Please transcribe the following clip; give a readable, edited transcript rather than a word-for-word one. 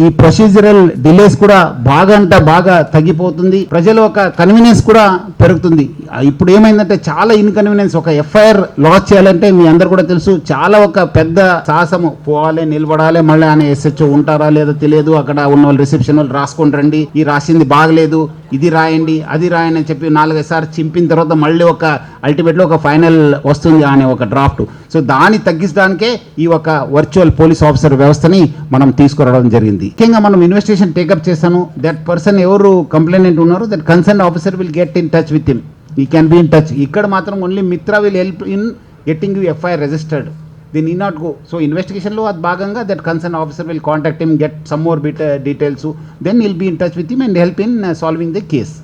ఈ procedural delays కూడా బాగా తగ్గిపోతుంది. ప్రజల ఒక కన్వీనియన్స్ కూడా పెరుగుతుంది. ఇప్పుడు ఏమైందంటే చాలా ఇన్కన్వీనియన్స్. ఒక ఎఫ్ఐఆర్ లాంచ్ చేయాలంటే మీ అందరు కూడా తెలుసు, చాలా ఒక పెద్ద సాహసము. పోవాలి, నిలబడాలి, మళ్ళీ ఆయన ఎస్హెచ్ఓ ఉంటారా లేదా తెలియదు, అక్కడ ఉన్న వాళ్ళు రిసెప్షన్ వాళ్ళు రాసుకొని రండి, ఈ రాసింది బాగలేదు, ఇది రాయండి, అది రాయండి అని చెప్పి 4-5 సార్లు చింపిన తర్వాత మళ్ళీ ఒక అల్టిమేట్లో ఒక ఫైనల్ వస్తుంది అనే ఒక డ్రాఫ్ట్. సో దాన్ని తగ్గించడానికే ఈ ఒక వర్చువల్ పోలీస్ ఆఫీసర్ వ్యవస్థని మనం తీసుకురావడం జరిగింది. ముఖ్యంగా మనం ఇన్వెస్టిగేషన్ టేకప్ చేశాను. దట్ పర్సన్ ఎవరు కంప్లైంట్ ఉన్నారో that concern officer will get in touch with him. ఈ క్యాన్ బి ఇన్ టచ్. ఇక్కడ మాత్రం only Mitra will help in getting you FIR registered. They need not go. So ఇన్వెస్టిగేషన్లో అది భాగంగా that concern officer will contact him, get some more details, then will be in touch with him and help in solving the case.